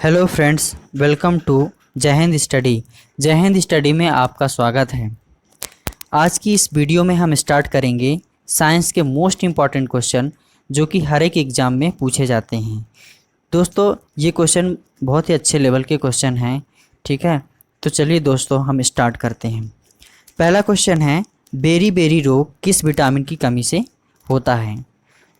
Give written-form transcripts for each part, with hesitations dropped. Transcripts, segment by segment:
Hello friends, welcome to जय Hind study. जय Hind study में आपका स्वागत है। आज की इस वीडियो में हम स्टार्ट करेंगे साइंस के मोस्ट इम्पॉर्टेंट क्वेश्चन जो कि हर एक एग्ज़ाम में पूछे जाते हैं। दोस्तों, ये क्वेश्चन बहुत ही अच्छे लेवल के क्वेश्चन हैं। ठीक है, तो चलिए दोस्तों हम स्टार्ट करते हैं। पहला क्वेश्चन है, बेरी बेरी रोग किस विटामिन की कमी से होता है?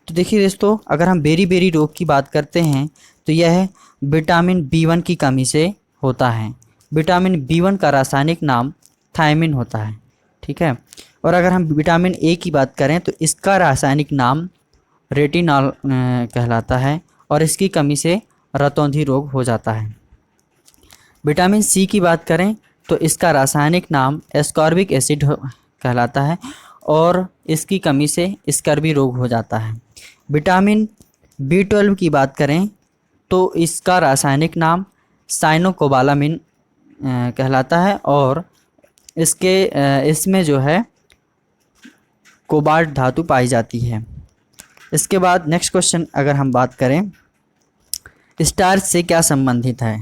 तो देखिए दोस्तों, अगर हम बेरी बेरी रोग की बात करते हैं तो यह विटामिन B1 की कमी से होता है। विटामिन B1 का रासायनिक नाम थायमिन होता है। ठीक है, और अगर हम विटामिन A की बात करें तो इसका रासायनिक नाम रेटिनॉल कहलाता है और इसकी कमी से रतौंधी रोग हो जाता है। विटामिन C की बात करें तो इसका रासायनिक नाम एस्कॉर्बिक एसिड कहलाता है और इसकी कमी से स्कर्वी रोग हो जाता है। विटामिन B12 की बात करें तो इसका रासायनिक नाम साइनोकोबालामिन कहलाता है और इसमें जो है कोबाल्ट धातु पाई जाती है। इसके बाद नेक्स्ट क्वेश्चन अगर हम बात करें, स्टार्च से क्या संबंधित है?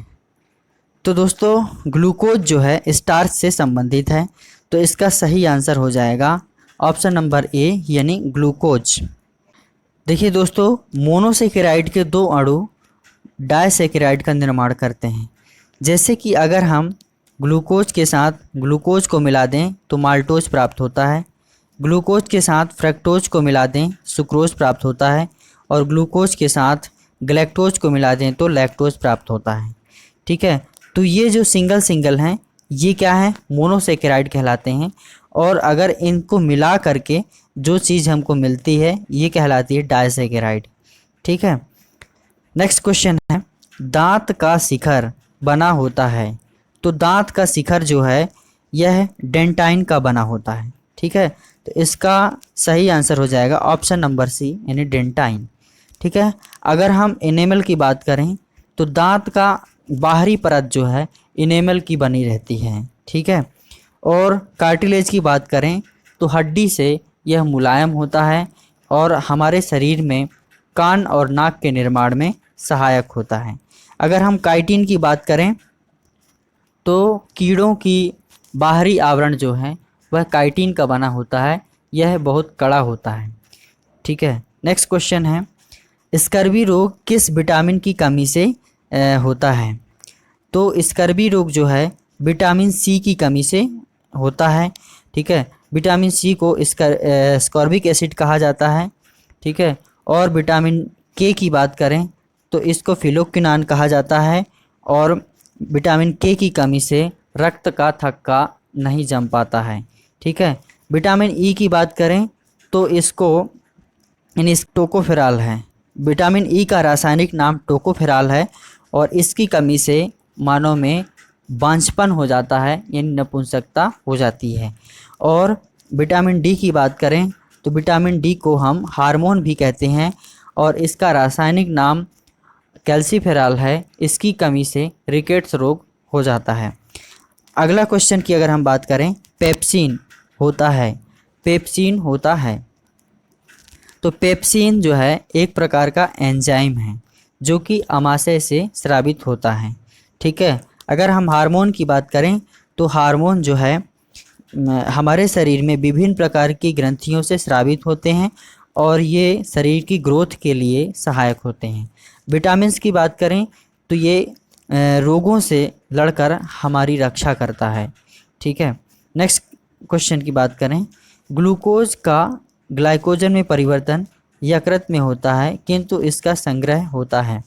तो दोस्तों, ग्लूकोज जो है स्टार्च से संबंधित है, तो इसका सही आंसर हो जाएगा ऑप्शन नंबर ए यानी ग्लूकोज। देखिए दोस्तों, मोनोसेकेराइड के दो अणु डायसेकेराइड का निर्माण करते हैं। जैसे कि अगर हम ग्लूकोज के साथ ग्लूकोज को मिला दें तो माल्टोज प्राप्त होता है, ग्लूकोज के साथ फ्रक्टोज को मिला दें सुक्रोज प्राप्त होता है और ग्लूकोज के साथ ग्लैक्टोज को मिला दें तो लैक्टोज प्राप्त होता है। ठीक है, तो ये जो सिंगल हैं ये क्या है? मोनोसेकेराइड कहलाते हैं और अगर इनको मिला करके जो चीज़ हमको मिलती है ये कहलाती है डायसेकेराइड। ठीक है, नेक्स्ट क्वेश्चन है, दांत का शिखर बना होता है। तो दांत का शिखर जो है यह डेंटाइन का बना होता है। ठीक है, तो इसका सही आंसर हो जाएगा ऑप्शन नंबर सी यानी डेंटाइन। ठीक है, अगर हम इनेमल की बात करें तो दांत का बाहरी परत जो है इनेमल की बनी रहती है। ठीक है, और कार्टिलेज की बात करें तो हड्डी से यह मुलायम होता है और हमारे शरीर में कान और नाक के निर्माण में सहायक होता है। अगर हम काइटिन की बात करें तो कीड़ों की बाहरी आवरण जो है वह काइटिन का बना होता है, यह बहुत कड़ा होता है। ठीक है, नेक्स्ट क्वेश्चन है, स्कर्वी रोग किस विटामिन की कमी से होता है? तो स्कर्वी रोग जो है विटामिन सी की कमी से होता है। ठीक है, विटामिन सी को स्कॉर्बिक एसिड कहा जाता है। ठीक है, और विटामिन के की बात करें तो इसको फिलोक्विनान कहा जाता है और विटामिन के की कमी से रक्त का थक्का नहीं जम पाता है। ठीक है, विटामिन ई की बात करें तो इसको टोकोफेरॉल है। विटामिन ई का रासायनिक नाम टोकोफेरॉल है और इसकी कमी से मानव में बांझपन हो जाता है यानी नपुंसकता हो जाती है। और विटामिन डी की बात करें तो विटामिन डी को हम हार्मोन भी कहते हैं और इसका रासायनिक नाम कैल्सीफेरॉल है। इसकी कमी से रिकेट्स रोग हो जाता है। अगला क्वेश्चन की अगर हम बात करें, पेप्सिन होता है। तो पेप्सिन जो है एक प्रकार का एंजाइम है जो कि आमाशय से स्रावित होता है। ठीक है, अगर हम हार्मोन की बात करें तो हार्मोन जो है हमारे शरीर में विभिन्न प्रकार की ग्रंथियों से स्रावित होते हैं और ये शरीर की ग्रोथ के लिए सहायक होते हैं। विटामिन्स की बात करें तो ये रोगों से लड़कर हमारी रक्षा करता है। ठीक है, नेक्स्ट क्वेश्चन की बात करें, ग्लूकोज का ग्लाइकोजन में परिवर्तन यकृत में होता है किंतु इसका संग्रह होता है।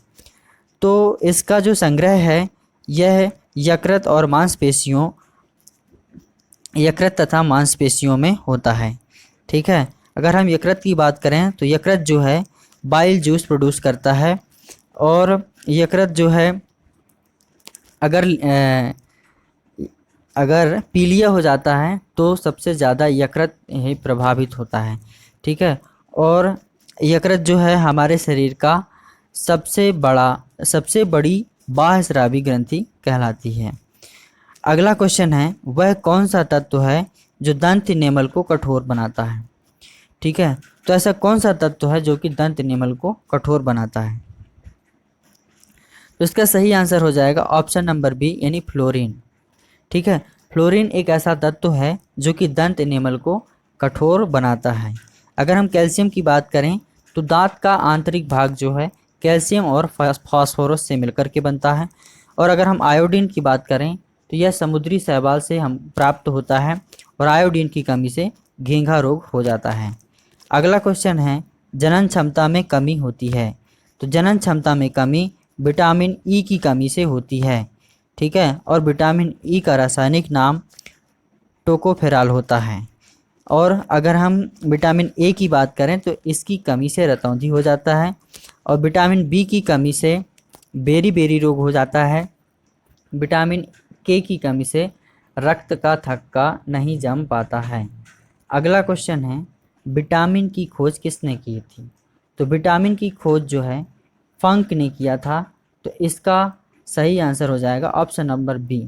तो इसका जो संग्रह है यह यकृत तथा मांसपेशियों में होता है। ठीक है, अगर हम यकृत की बात करें तो यकृत जो है बाइल जूस प्रोड्यूस करता है और यकृत जो है अगर पीलिया हो जाता है तो सबसे ज़्यादा यकृत ही प्रभावित होता है। ठीक है, और यकृत जो है हमारे शरीर का सबसे बड़ी बाह्यस्रावी ग्रंथि कहलाती है। अगला क्वेश्चन है, वह कौन सा तत्व है जो दंत इनेमल को कठोर बनाता है? ठीक है, तो ऐसा कौन सा तत्व है जो कि दंत इनेमल को कठोर बनाता है? तो इसका सही आंसर हो जाएगा ऑप्शन नंबर बी यानी फ्लोरीन। ठीक है, फ्लोरीन एक ऐसा तत्व है जो कि दंत एनिमल को कठोर बनाता है। अगर हम कैल्शियम की बात करें तो दांत का आंतरिक भाग जो है कैल्शियम और फास्फोरस से मिलकर के बनता है। और अगर हम आयोडीन की बात करें तो यह समुद्री शैवाल से हम प्राप्त होता है और आयोडीन की कमी से घेंघा रोग हो जाता है। अगला क्वेश्चन है जनन क्षमता में कमी होती है। तो जनन क्षमता में कमी विटामिन ई की कमी से होती है। ठीक है, और विटामिन ई का रासायनिक नाम टोकोफेरॉल होता है। और अगर हम विटामिन ए की बात करें तो इसकी कमी से रतौंधी हो जाता है और विटामिन बी की कमी से बेरी बेरी रोग हो जाता है। विटामिन के की कमी से रक्त का थक्का नहीं जम पाता है। अगला क्वेश्चन है विटामिन की खोज किसने की थी। तो विटामिन की खोज जो है फंक ने किया था। तो इसका सही आंसर हो जाएगा ऑप्शन नंबर बी।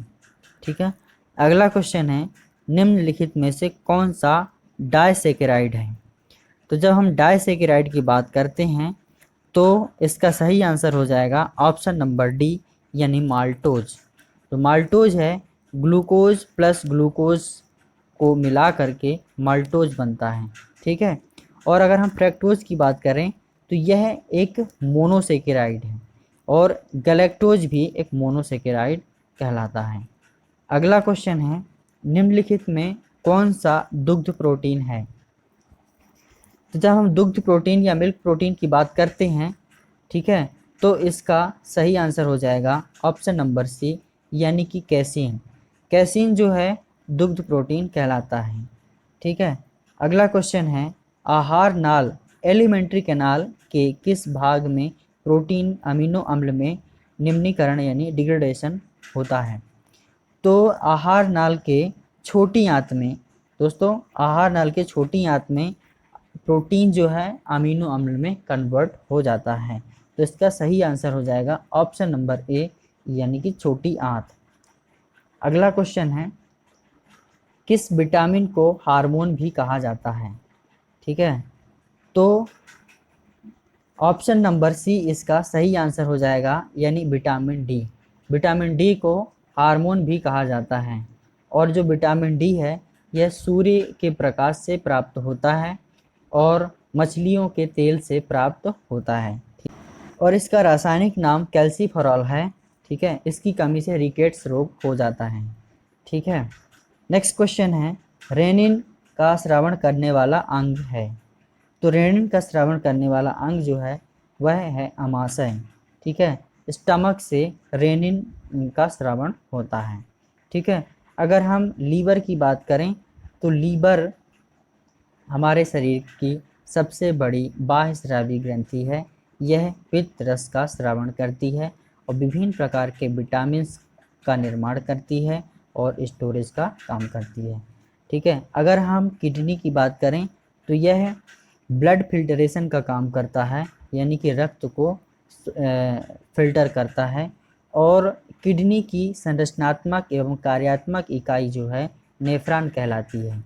ठीक है, अगला क्वेश्चन है निम्नलिखित में से कौन सा डाइसैकेराइड है। तो जब हम डाइसैकेराइड की बात करते हैं तो इसका सही आंसर हो जाएगा ऑप्शन नंबर डी यानी माल्टोज। तो माल्टोज है ग्लूकोज प्लस ग्लूकोज को मिला करके माल्टोज बनता है। ठीक है, और अगर हम फ्रैक्टोज की बात करें तो यह एक मोनोसेकेराइड है और गैलेक्टोज भी एक मोनोसेकेराइड कहलाता है। अगला क्वेश्चन है निम्नलिखित में कौन सा दुग्ध प्रोटीन है। तो जब हम दुग्ध प्रोटीन या मिल्क प्रोटीन की बात करते हैं, ठीक है, तो इसका सही आंसर हो जाएगा ऑप्शन नंबर सी यानी कि कैसीन। कैसीन जो है दुग्ध प्रोटीन कहलाता है। ठीक है, अगला क्वेश्चन है आहार नाल एलिमेंट्री कैनाल के किस भाग में प्रोटीन अमीनो अम्ल में निम्नीकरण यानी डिग्रेडेशन होता है। तो आहार नाल के छोटी आंत में, दोस्तों आहार नाल के छोटी आंत में प्रोटीन जो है अमीनो अम्ल में कन्वर्ट हो जाता है। तो इसका सही आंसर हो जाएगा ऑप्शन नंबर ए यानी कि छोटी आंत। अगला क्वेश्चन है किस विटामिन को हार्मोन भी कहा जाता है। ठीक है, तो ऑप्शन नंबर सी इसका सही आंसर हो जाएगा यानी विटामिन डी। विटामिन डी को हार्मोन भी कहा जाता है और जो विटामिन डी है यह सूर्य के प्रकाश से प्राप्त होता है और मछलियों के तेल से प्राप्त होता है और इसका रासायनिक नाम कैल्सीफेरॉल है। ठीक है, इसकी कमी से रिकेट्स रोग हो जाता है। ठीक है, नेक्स्ट क्वेश्चन है रेनिन का स्रावन करने वाला अंग है। तो रेनिन का स्रावन करने वाला अंग जो है वह है अमाशय। ठीक है, स्टमक से रेनिन का स्रावन होता है। ठीक है, अगर हम लीवर की बात करें तो लीवर हमारे शरीर की सबसे बड़ी बाह्यस्रावी ग्रंथि है। यह पित्त रस का स्रावन करती है और विभिन्न प्रकार के विटामिन्स का निर्माण करती है और स्टोरेज का काम करती है। ठीक है, अगर हम किडनी की बात करें तो यह ब्लड फिल्टरेशन का काम करता है यानी कि रक्त को फिल्टर करता है और किडनी की संरचनात्मक एवं कार्यात्मक इकाई जो है नेफ्रॉन कहलाती है।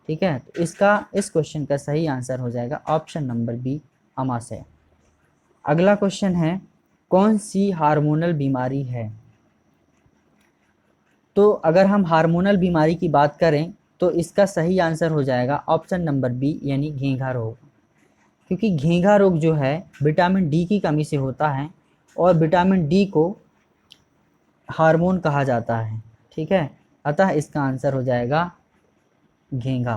ठीक है, तो इस क्वेश्चन का सही आंसर हो जाएगा ऑप्शन नंबर बी अमाशय। अगला क्वेश्चन है कौन सी हार्मोनल बीमारी है। तो अगर हम हार्मोनल बीमारी की बात करें तो इसका सही आंसर हो जाएगा ऑप्शन नंबर बी यानी घेंघा रोग। क्योंकि घेंघा रोग जो है विटामिन डी की कमी से होता है और विटामिन डी को हार्मोन कहा जाता है। ठीक है, अतः इसका आंसर हो जाएगा घेंघा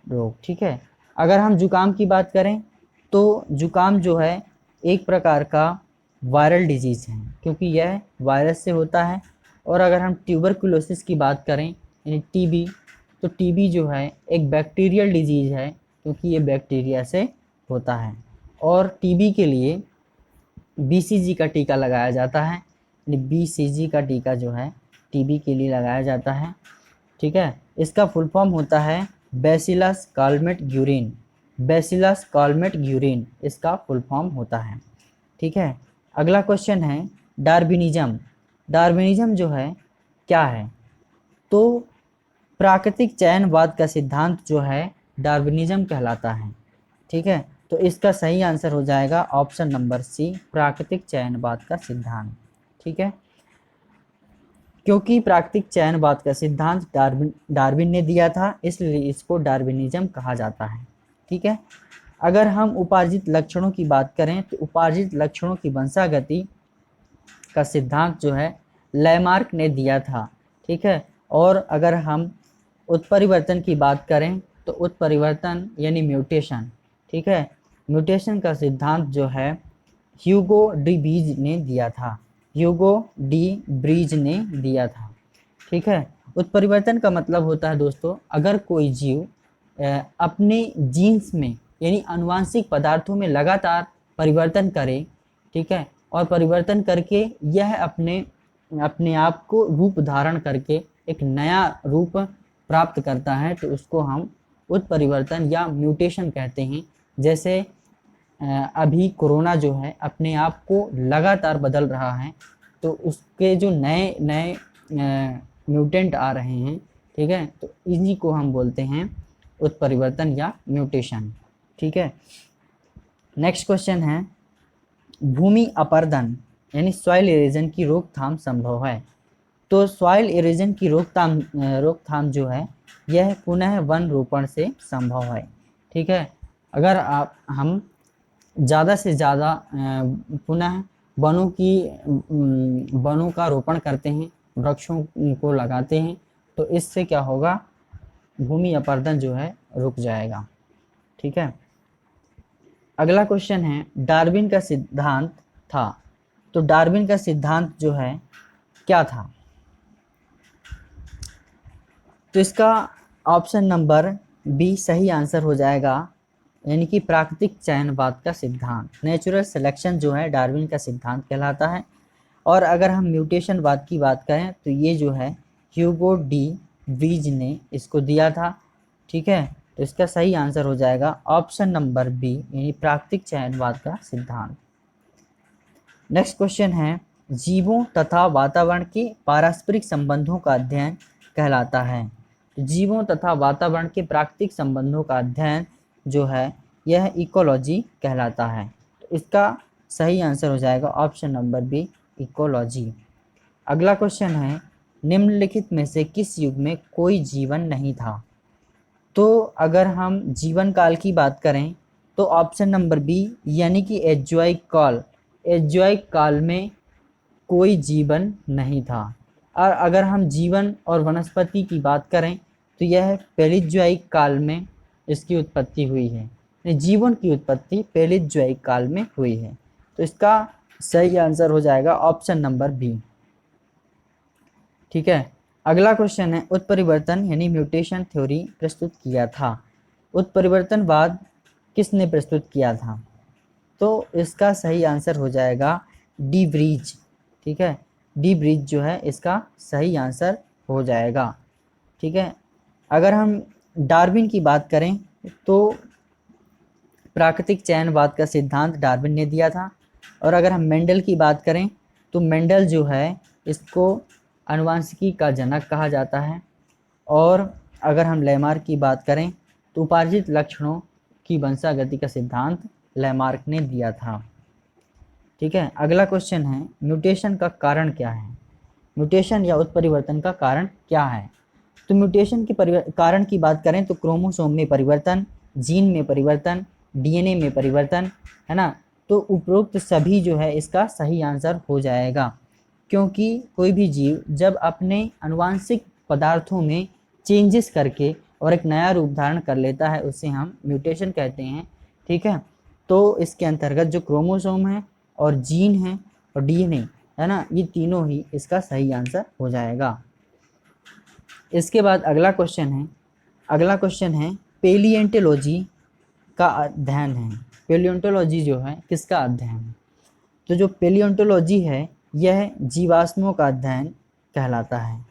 रोग। ठीक है, अगर हम जुकाम की बात करें तो जुकाम जो है एक प्रकार का वायरल डिजीज़ है क्योंकि यह वायरस से होता है। और अगर हम ट्यूबरकुलोसिस की बात करें यानी टीबी, तो टीबी जो है एक बैक्टीरियल डिजीज़ है क्योंकि ये बैक्टीरिया से होता है और टीबी के लिए बीसीजी का टीका लगाया जाता है। बीसीजी का टीका जो है टीबी के लिए लगाया जाता है। ठीक है, इसका फुल फॉर्म होता है bacillus Calmette Guérin. Bacillus Calmette Guérin इसका फुल फॉर्म होता है। ठीक है, अगला क्वेश्चन है डार्विनिज्म। डार्विनिज्म जो है क्या है। तो प्राकृतिक चयनवाद का सिद्धांत जो है डार्विनिज्म कहलाता है। ठीक है, तो इसका सही आंसर हो जाएगा ऑप्शन नंबर सी प्राकृतिक चयनवाद का सिद्धांत। ठीक है, क्योंकि प्राकृतिक चयनवाद का सिद्धांत डार्विन ने दिया था, इसलिए इसको डार्विनिज्म कहा जाता है। ठीक है, अगर हम उपार्जित लक्षणों की बात करें तो उपार्जित लक्षणों की वंशागति का सिद्धांत जो है लैमार्क ने दिया था। ठीक है, और अगर हम उत्परिवर्तन की बात करें तो उत्परिवर्तन यानी म्यूटेशन, ठीक है, म्यूटेशन का सिद्धांत जो है ह्यूगो डी ब्रीज ने दिया था, ह्यूगो डी ब्रीज ने दिया था। ठीक है, उत्परिवर्तन का मतलब होता है दोस्तों, अगर कोई जीव अपने जीन्स में यानी आनुवांशिक पदार्थों में लगातार परिवर्तन करे, ठीक है, और परिवर्तन करके यह अपने आप को रूप धारण करके एक नया रूप प्राप्त करता है, तो उसको हम उत्परिवर्तन या म्यूटेशन कहते हैं। जैसे अभी कोरोना जो है अपने आप को लगातार बदल रहा है, तो उसके जो नए नए म्यूटेंट आ रहे हैं, ठीक है, तो इन्हीं को हम बोलते हैं उत्परिवर्तन या म्यूटेशन। ठीक है, नेक्स्ट क्वेश्चन है, भूमि अपरदन यानी सॉइल इरोजन की रोकथाम संभव है? तो सॉइल इरोजन की रोकथाम जो है यह पुनः वन रोपण से संभव है। ठीक है, अगर हम ज़्यादा से ज़्यादा पुनः वनों का रोपण करते हैं, वृक्षों को लगाते हैं, तो इससे क्या होगा, भूमि अपरदन जो है रुक जाएगा। ठीक है, अगला क्वेश्चन है, डार्विन का सिद्धांत था, तो डार्विन का सिद्धांत जो है क्या था? तो इसका ऑप्शन नंबर बी सही आंसर हो जाएगा, यानी कि प्राकृतिक चयनवाद का सिद्धांत, नेचुरल सिलेक्शन जो है डार्विन का सिद्धांत कहलाता है। और अगर हम म्यूटेशनवाद की बात करें तो ये जो है ह्यूगो डी ब्रीज ने इसको दिया था। ठीक है, तो इसका सही आंसर हो जाएगा ऑप्शन नंबर बी, यानी प्राकृतिक चयनवाद का सिद्धांत। नेक्स्ट क्वेश्चन है, जीवों तथा वातावरण के पारस्परिक संबंधों का अध्ययन कहलाता है? तो जीवों तथा वातावरण के प्राकृतिक संबंधों का अध्ययन जो है यह इकोलॉजी कहलाता है। तो इसका सही आंसर हो जाएगा ऑप्शन नंबर बी, इकोलॉजी। अगला क्वेश्चन है, निम्नलिखित में से किस युग में कोई जीवन नहीं था? तो अगर हम जीवन काल की बात करें तो ऑप्शन नंबर बी, यानी कि एजोइक काल में कोई जीवन नहीं था। और अगर हम जीवन और वनस्पति की बात करें तो यह पैलियोजोइक काल में इसकी उत्पत्ति हुई है, जीवन की उत्पत्ति पैलियोजोइक काल में हुई है। तो इसका सही आंसर हो जाएगा ऑप्शन नंबर बी। ठीक है, अगला क्वेश्चन है, उत्परिवर्तन यानी म्यूटेशन थ्योरी प्रस्तुत किया था? उत्परिवर्तनवाद किसने प्रस्तुत किया था? तो इसका सही आंसर हो जाएगा डी ब्रीज। ठीक है, डी ब्रीज जो है इसका सही आंसर हो जाएगा। ठीक है, अगर हम डार्विन की बात करें तो प्राकृतिक चयनवाद का सिद्धांत डार्विन ने दिया था। और अगर हम मेंडल की बात करें तो मेंडल जो है इसको आनुवांशिकी का जनक कहा जाता है। और अगर हम लैमार्क की बात करें तो उपार्जित लक्षणों की वंशागति का सिद्धांत लैमार्क ने दिया था। ठीक है, अगला क्वेश्चन है, म्यूटेशन का कारण क्या है? म्यूटेशन या उत्परिवर्तन का कारण क्या है? तो म्यूटेशन के कारण की बात करें तो क्रोमोसोम में परिवर्तन, जीन में परिवर्तन, डीएनए में परिवर्तन, है ना। तो उपरोक्त सभी जो है इसका सही आंसर हो जाएगा, क्योंकि कोई भी जीव जब अपने आनुवांशिक पदार्थों में चेंजेस करके और एक नया रूप धारण कर लेता है उसे हम म्यूटेशन कहते हैं। ठीक है, तो इसके अंतर्गत जो क्रोमोसोम है और जीन है और डीएनए है ना, ये तीनों ही इसका सही आंसर हो जाएगा। इसके बाद अगला क्वेश्चन है पेलियोंटोलॉजी का अध्ययन है। पेलियोंटोलॉजी जो है किसका अध्ययन है? तो जो पेलियोंटोलॉजी है यह जीवाश्मों का अध्ययन कहलाता है।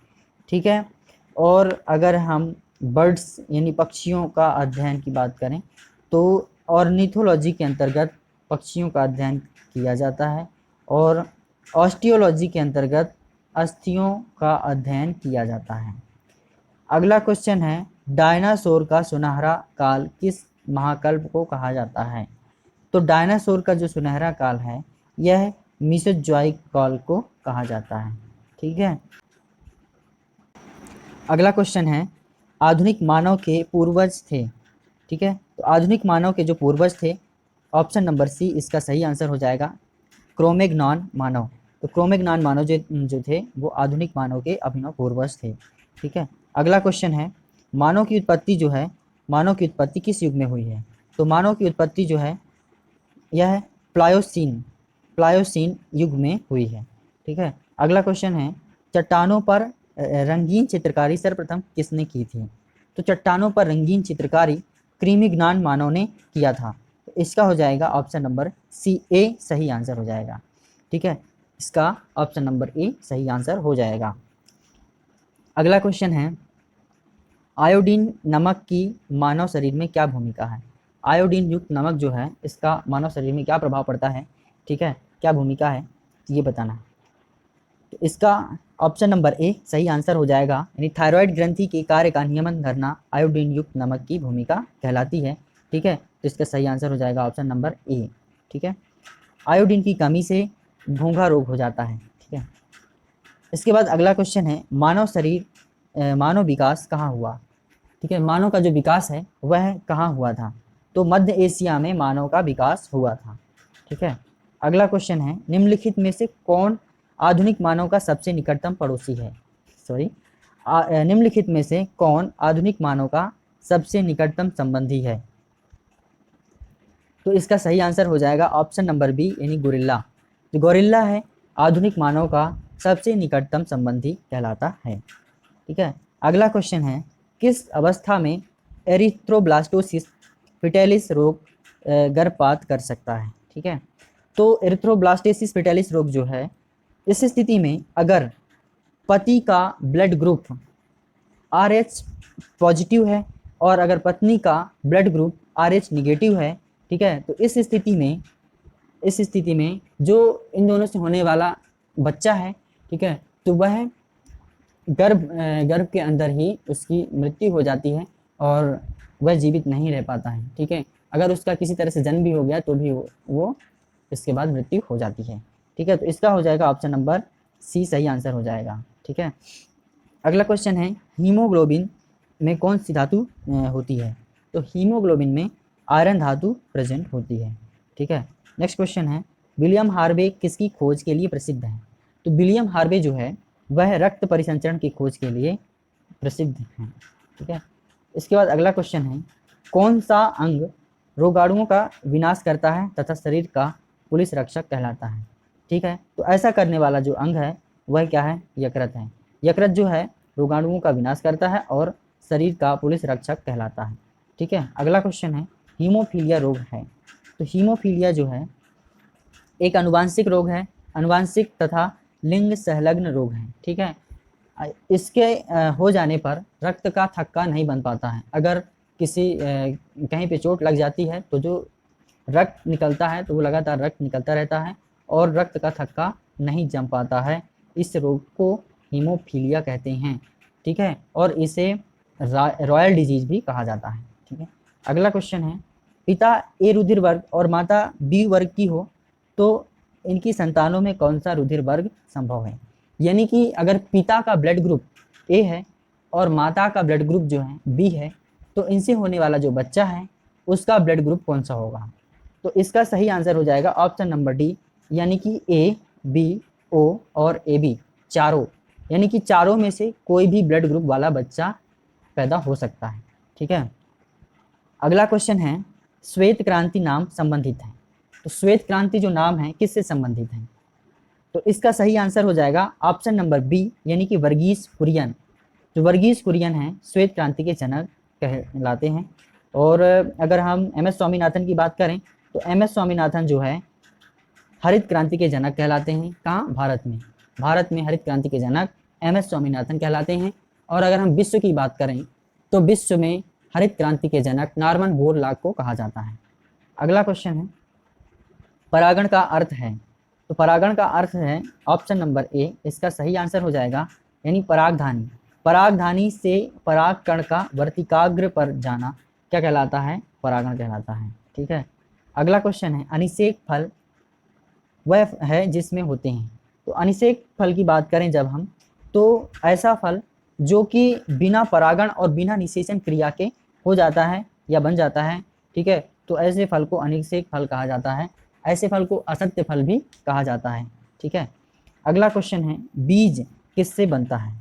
ठीक है, और अगर हम बर्ड्स यानी पक्षियों का अध्ययन की बात करें तो ऑर्निथोलॉजी के अंतर्गत पक्षियों का अध्ययन किया जाता है। और ऑस्टियोलॉजी के अंतर्गत अस्थियों का अध्ययन किया जाता है। अगला क्वेश्चन है, डायनासोर का सुनहरा काल किस महाकल्प को कहा जाता है? तो डायनासोर का जो सुनहरा काल है यह मीसोजोइक काल को कहा जाता है। ठीक है, अगला क्वेश्चन है, आधुनिक मानव के पूर्वज थे। ठीक है, तो आधुनिक मानव के जो पूर्वज थे, ऑप्शन नंबर सी इसका सही आंसर हो जाएगा, क्रोमेग्नॉन मानव। तो क्रोमेग्नॉन मानव जो थे वो आधुनिक मानव के अभिनव पूर्वज थे। ठीक है, अगला क्वेश्चन है, मानव की उत्पत्ति जो है, मानव की उत्पत्ति किस युग में हुई है? तो मानव की उत्पत्ति जो है यह प्लायोसीन प्लायोसीन युग में हुई है। ठीक है, अगला क्वेश्चन है, चट्टानों पर रंगीन चित्रकारी सर्वप्रथम किसने की थी? तो चट्टानों पर रंगीन चित्रकारी क्रोमेग्नॉन मानव ने किया था। तो इसका हो जाएगा ऑप्शन नंबर सी, ए सही आंसर हो जाएगा। ठीक है, इसका ऑप्शन नंबर ए सही आंसर हो जाएगा। अगला क्वेश्चन है, आयोडीन नमक की मानव शरीर में क्या भूमिका है? आयोडीन युक्त नमक जो है इसका मानव शरीर में क्या प्रभाव पड़ता है? ठीक है, क्या भूमिका है ये बताना है। तो इसका ऑप्शन नंबर ए सही आंसर हो जाएगा, यानी थायराइड ग्रंथि के कार्य का नियमन करना आयोडीन युक्त नमक की भूमिका कहलाती है। ठीक है, तो इसका सही आंसर हो जाएगा ऑप्शन नंबर ए। ठीक है, आयोडीन की कमी से घोंघा रोग हो जाता है। ठीक है, इसके बाद अगला क्वेश्चन है, मानव विकास कहाँ हुआ? ठीक है, मानव का जो विकास है वह कहाँ हुआ था? तो मध्य एशिया में मानव का विकास हुआ था। ठीक है, अगला क्वेश्चन है, निम्नलिखित में से कौन आधुनिक मानव का सबसे निकटतम पड़ोसी है? सॉरी, निम्नलिखित में से कौन आधुनिक मानव का सबसे निकटतम संबंधी है? तो इसका सही आंसर हो जाएगा ऑप्शन नंबर बी, यानी गोरिल्ला। जो गोरिल्ला है आधुनिक मानव का सबसे निकटतम संबंधी कहलाता है। ठीक है, अगला क्वेश्चन है, किस अवस्था में एरिथ्रोब्लास्टोसिस फिटेलिस रोग गर्भपात कर सकता है? ठीक है, तो एरिथ्रोब्लास्टोसिस फिटेलिस रोग जो है, इस स्थिति में अगर पति का ब्लड ग्रुप RH पॉजिटिव है और अगर पत्नी का ब्लड ग्रुप RH निगेटिव है, ठीक है, तो इस स्थिति में जो इन दोनों से होने वाला बच्चा है, ठीक है, तो वह गर्भ के अंदर ही उसकी मृत्यु हो जाती है और वह जीवित नहीं रह पाता है। ठीक है, अगर उसका किसी तरह से जन्म भी हो गया तो भी वो इसके बाद मृत्यु हो जाती है। ठीक है, तो इसका हो जाएगा ऑप्शन नंबर सी सही आंसर हो जाएगा। ठीक है, अगला क्वेश्चन है, हीमोग्लोबिन में कौन सी धातु होती है? तो हीमोग्लोबिन में आयरन धातु प्रेजेंट होती है। ठीक है, नेक्स्ट क्वेश्चन है, विलियम हार्वे किसकी खोज के लिए प्रसिद्ध है? तो विलियम हार्वे जो है वह रक्त परिसंचरण की खोज के लिए प्रसिद्ध हैं। ठीक है, इसके बाद अगला क्वेश्चन है, कौन सा अंग रोगाणुओं का विनाश करता है तथा शरीर का पुलिस रक्षक कहलाता है? ठीक है, तो ऐसा करने वाला जो अंग है वह क्या है? यकृत है। यकृत जो है रोगाणुओं का विनाश करता है और शरीर का पुलिस रक्षक कहलाता है। ठीक है, अगला क्वेश्चन है, हीमोफीलिया रोग है। तो हीमोफीलिया जो है एक अनुवांशिक रोग है, अनुवांशिक तथा लिंग संलग्न रोग है। ठीक है, इसके हो जाने पर रक्त का थक्का नहीं बन पाता है। अगर किसी कहीं पे चोट लग जाती है तो जो रक्त निकलता है तो वो लगातार रक्त निकलता रहता है और रक्त का थक्का नहीं जम पाता है। इस रोग को हीमोफीलिया कहते हैं। ठीक है, और इसे रॉयल डिजीज भी कहा जाता है। ठीक है, अगला क्वेश्चन है, पिता ए रुधिर वर्ग और माता बी वर्ग की हो तो इनकी संतानों में कौन सा रुधिर वर्ग संभव है? यानी कि अगर पिता का ब्लड ग्रुप ए है और माता का ब्लड ग्रुप जो है बी है, तो इनसे होने वाला जो बच्चा है उसका ब्लड ग्रुप कौन सा होगा? तो इसका सही आंसर हो जाएगा ऑप्शन नंबर डी, यानी कि ए, बी, ओ और ए बी चारों, यानी कि चारों में से कोई भी ब्लड ग्रुप वाला बच्चा पैदा हो सकता है। ठीक है, अगला क्वेश्चन है, श्वेत क्रांति नाम संबंधित है। तो श्वेत क्रांति जो नाम है किससे संबंधित है? तो इसका सही आंसर हो जाएगा ऑप्शन नंबर बी, यानी कि वर्गीस कुरियन। जो वर्गीस कुरियन है श्वेत क्रांति के जनक कहलाते हैं। और अगर हम MS स्वामीनाथन की बात करें तो MS स्वामीनाथन जो है हरित क्रांति के जनक कहलाते हैं। कहाँ? भारत में। भारत में हरित क्रांति के जनक MS स्वामीनाथन कहलाते हैं। और अगर हम विश्व की बात करें तो विश्व में हरित क्रांति के जनक नॉर्मन बोरलॉग को कहा जाता है। अगला क्वेश्चन है, परागण का अर्थ है। तो परागण का अर्थ है ऑप्शन नंबर ए, इसका सही आंसर हो जाएगा, यानी परागधानी। परागधानी से पराग कण का वर्तिकाग्र पर जाना क्या कहलाता है? परागण कहलाता है। ठीक है, अगला क्वेश्चन है, अनिषेक फल वह है जिसमें होते हैं। तो अनिषेक फल की बात करें जब हम, तो ऐसा फल जो कि बिना परागण और बिना निषेचन क्रिया के हो जाता है या बन जाता है, ठीक है, तो ऐसे फल को अनिषेक फल कहा जाता है। ऐसे फल को असत्य फल भी कहा जाता है, ठीक है। अगला क्वेश्चन है, बीज किससे बनता है?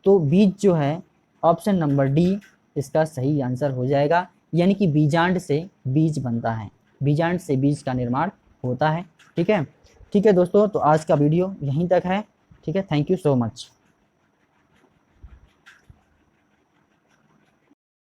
तो बीज जो है ऑप्शन नंबर डी इसका सही आंसर हो जाएगा, यानी कि बीजांड से बीज बनता है, बीजांड से बीज का निर्माण होता है, ठीक है। ठीक है दोस्तों, तो आज का वीडियो यहीं तक है, ठीक है। Thank you so much.